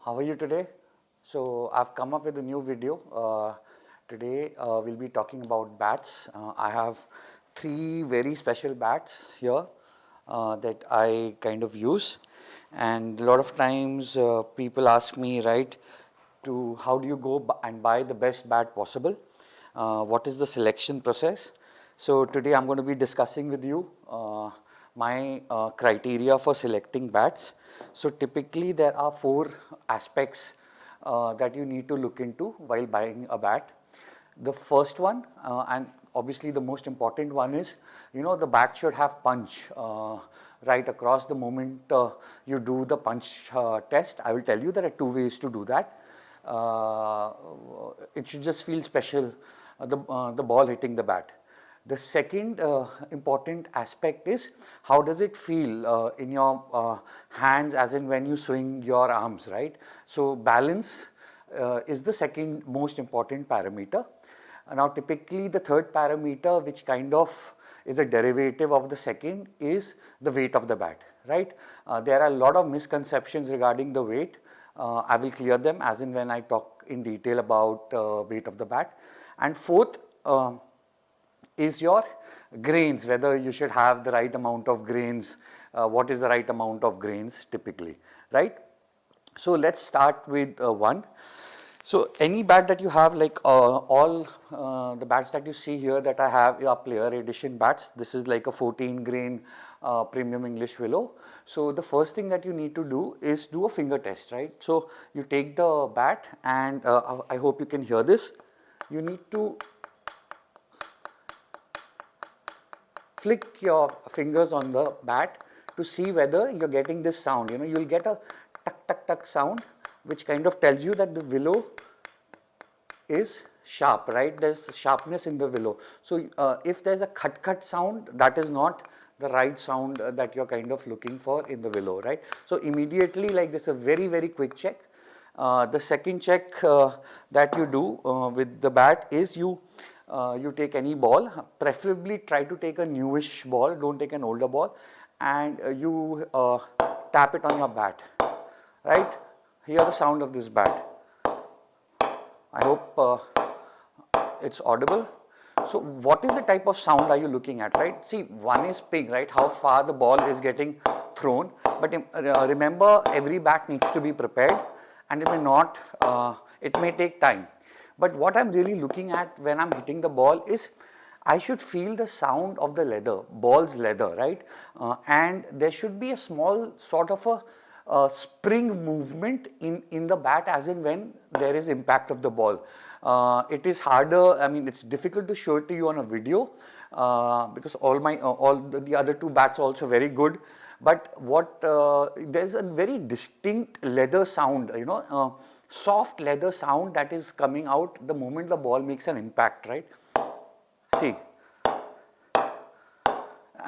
How are you today? So I've come up with a new video. Today we'll be talking about bats. I have three very special bats here that I kind of use, and a lot of times people ask me, right, to how do you go and buy the best bat possible? What is the selection process? So today I'm going to be discussing with you my criteria for selecting bats. So typically there are four aspects that you need to look into while buying a bat. The first one, and obviously the most important one, is the bat should have punch right across. The moment you do the punch test, I will tell you there are two ways to do that. It should just feel special, the ball hitting the bat. The second important aspect is how does it feel in your hands, as in when you swing your arms, right? So balance is the second most important parameter. Now typically the third parameter, which kind of is a derivative of the second, is the weight of the bat, right? There are a lot of misconceptions regarding the weight. I will clear them as in when I talk in detail about weight of the bat. And fourth is your grains, whether you should have the right amount of grains, what is the right amount of grains typically, right? So let's start with one. So any bat that you have, like all the bats that you see here that I have are player edition bats. This is like a 14 grain premium English Willow. So the first thing that you need to do is do a finger test, right? So you take the bat and I hope you can hear this. You need to flick your fingers on the bat to see whether you're getting this sound. You'll get a tuck tuck tuck sound, which kind of tells you that the willow is sharp, right? There's sharpness in the willow. So if there's a cut sound, that is not the right sound that you're kind of looking for in the willow, right? So immediately, like this, a very quick check. The second check that you do with the bat is you take any ball, preferably try to take a newish ball, don't take an older ball, and you tap it on your bat, right? Hear the sound of this bat. I hope it's audible. So what is the type of sound are you looking at, right? See, one is ping, right? How far the ball is getting thrown. But remember, every bat needs to be prepared, and it may not, it may take time. But what I'm really looking at when I'm hitting the ball is I should feel the sound of the leather, ball's leather, right? And there should be a small sort of a spring movement in the bat, as in when there is impact of the ball. It is harder, I mean it's difficult to show it to you on a video because all the other two bats are also very good. But there's a very distinct leather sound, soft leather sound that is coming out the moment the ball makes an impact, right? See,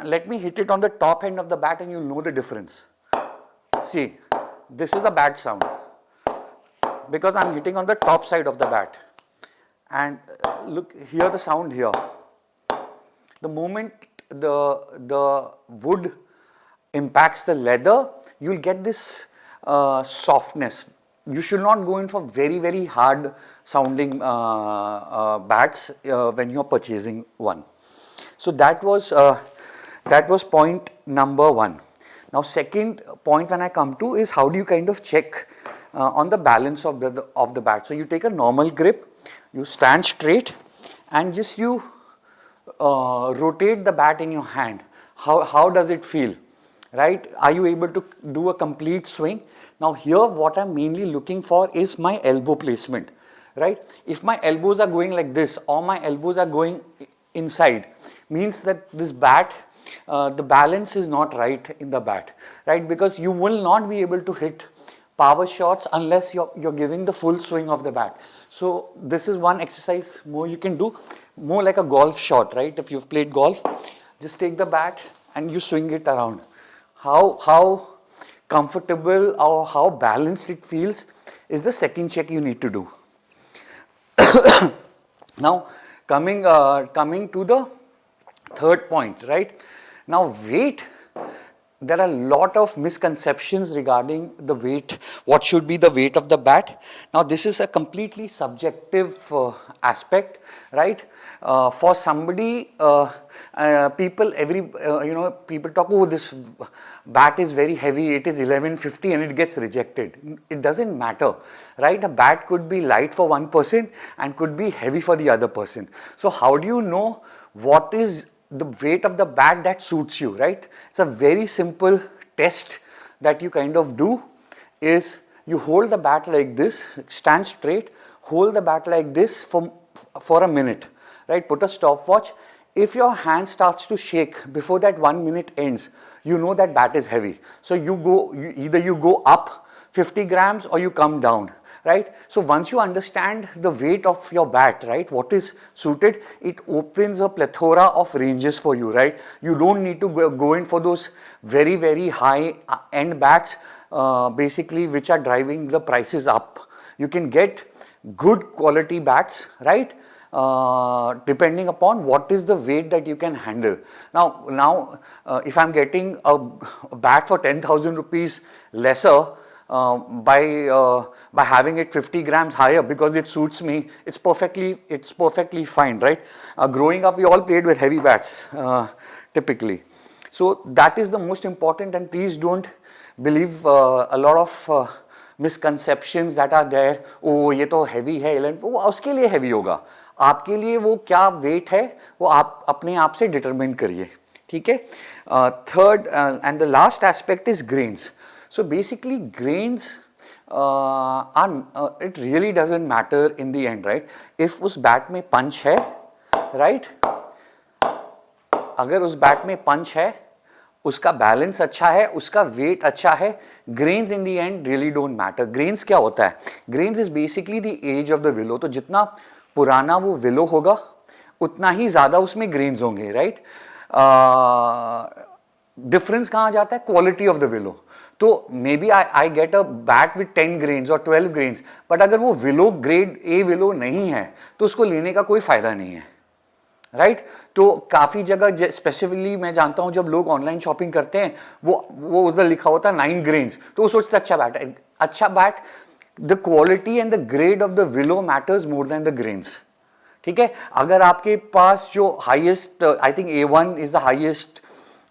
let me hit it on the top end of the bat and you'll know the difference. See, this is the bat sound because I'm hitting on the top side of the bat. And look, hear the sound here. The moment the wood impacts the leather, you'll get this softness. You should not go in for very hard sounding bats when you're purchasing one. So that was point number one. Now second point when I come to is how do you kind of check on the balance of the bat. So you take a normal grip, you stand straight, and just you rotate the bat in your hand. How does it feel, right? Are you able to do a complete swing? Now here what I'm mainly looking for is my elbow placement, right? If my elbows are going like this or my elbows are going inside, means that this bat, the balance is not right in the bat, right? Because you will not be able to hit power shots unless you're giving the full swing of the bat. So this is one exercise more you can do, more like a golf shot, right? If you've played golf, just take the bat and you swing it around. How comfortable or how balanced it feels is the second check you need to do. Now coming to the third point, right? Now weight there are a lot of misconceptions regarding the weight, what should be the weight of the bat. Now this is a completely subjective aspect, right? For somebody, people people talk, oh, this bat is very heavy, it is 1150 and it gets rejected. It doesn't matter, right? A bat could be light for one person and could be heavy for the other person. So how do you know what is the weight of the bat that suits you, right? It's a very simple test that you kind of do. Is you hold the bat like this, stand straight, hold the bat like this for a minute, right? Put a stopwatch. If your hand starts to shake before that 1 minute ends, you know that bat is heavy. So either you go up 50 grams or you come down, right? So once you understand the weight of your bat, right, what is suited, it opens a plethora of ranges for you, right? You don't need to go in for those very, very high end bats, basically, which are driving the prices up. You can get good quality bats, right? Depending upon what is the weight that you can handle. Now, if I'm getting a bat for 10,000 rupees lesser, by having it 50 grams higher because it suits me, it's perfectly fine, right? Growing up, we all played with heavy bats, typically. So that is the most important, and please don't believe a lot of misconceptions that are there. Oh, ये तो heavy है, वो उसके लिए heavy होगा. आपके लिए वो क्या weight है, वो आप अपने आप से determine करिए, ठीक है? Third and the last aspect is grains. So basically grains it really doesn't matter in the end, right? If उस bat में punch है, right? अगर उस bat में punch है, उसका balance अच्छा है, उसका weight अच्छा है, grains in the end really don't matter. Grains क्या होता है? Grains is basically the age of the willow. तो जितना पुराना वो willow होगा, उतना ही ज़्यादा उसमें grains होंगे, right? Difference कहाँ जाता है? Quality of the willow. तो may be I get a bat with 10 grains और 12 ग्रेन्स, बट अगर वो विलो ग्रेड ए विलो नहीं है तो उसको लेने का कोई फायदा नहीं है, राइट? तो काफ़ी जगह स्पेसिफिकली मैं जानता हूँ जब लोग ऑनलाइन शॉपिंग करते हैं वो उधर लिखा होता है 9 ग्रेन्स, तो वो सोचते अच्छा बैट है. अच्छा bat, the quality and the grade of the willow matters more than the grains, ठीक है? अगर आपके पास जो highest, I think A1 is the highest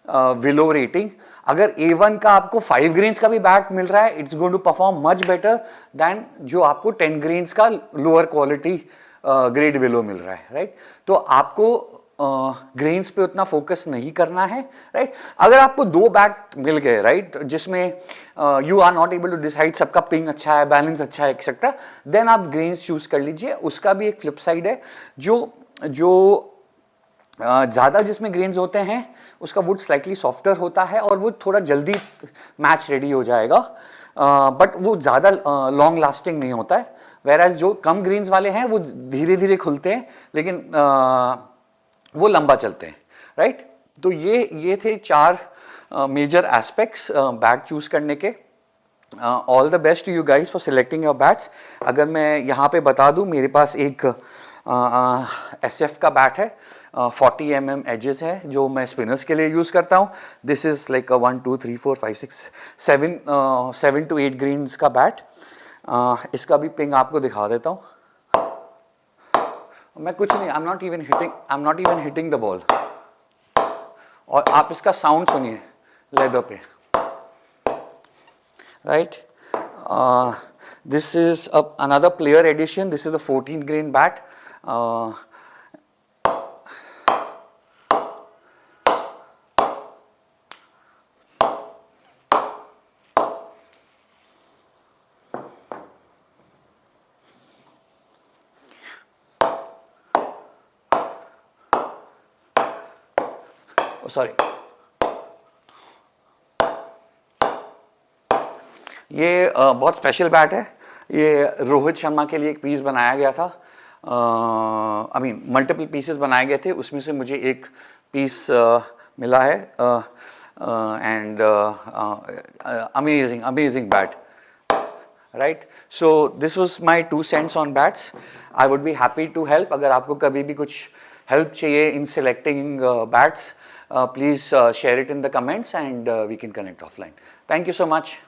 willow rating, अगर A1 का आपको 5 ग्रेन्स का भी बैट मिल रहा है, it's going to perform much better than जो आपको 10 ग्रेन्स का लोअर क्वालिटी ग्रेड विलो मिल रहा है, राइट? तो आपको ग्रेन्स पे उतना फोकस नहीं करना है, राइट? अगर आपको 2 बैट मिल गए, राइट, जिसमें you are not able to decide सबका पिंग अच्छा है, बैलेंस अच्छा है, एक्सेट्रा, देन आप ग्रेन्स चूज कर लीजिए. उसका भी एक फ्लिप साइड है, जो ज़्यादा जिसमें ग्रेन्स होते हैं उसका वुड स्लाइटली सॉफ्टर होता है और वो थोड़ा जल्दी मैच रेडी हो जाएगा, बट वो ज़्यादा लॉन्ग लास्टिंग नहीं होता है. वेराज जो कम ग्रेन्स वाले हैं वो धीरे धीरे खुलते हैं, लेकिन वो लंबा चलते हैं, राइट? तो ये थे 4 मेजर एस्पेक्ट्स बैट चूज करने के. All the best to you guys for selecting your bats. अगर मैं यहाँ पे बता दूँ, मेरे पास एक SF का बैट है, 40 mm एजेस है, जो मैं स्पिनर्स के लिए यूज़ करता हूँ. This is like 1 2 3 4 5 6 7 to 8 grains का बैट. इसका भी पिंग आपको दिखा देता हूँ. मैं कुछ नहीं, I am not even hitting the ball. और आप इसका साउंड सुनिए लेदर पे, right? This is another player edition. This is a 14 grain bat. Sorry, ये बहुत स्पेशल बैट है. ये रोहित शर्मा के लिए एक पीस बनाया गया था. आई मीन मल्टीपल पीसेस बनाए गए थे, उसमें से मुझे एक पीस मिला है. And amazing bat, right? So this was my 2 cents on bats. I would be happy to help. अगर आपको कभी भी कुछ हेल्प चाहिए in selecting bats, please share it in the comments and we can connect offline. Thank you so much.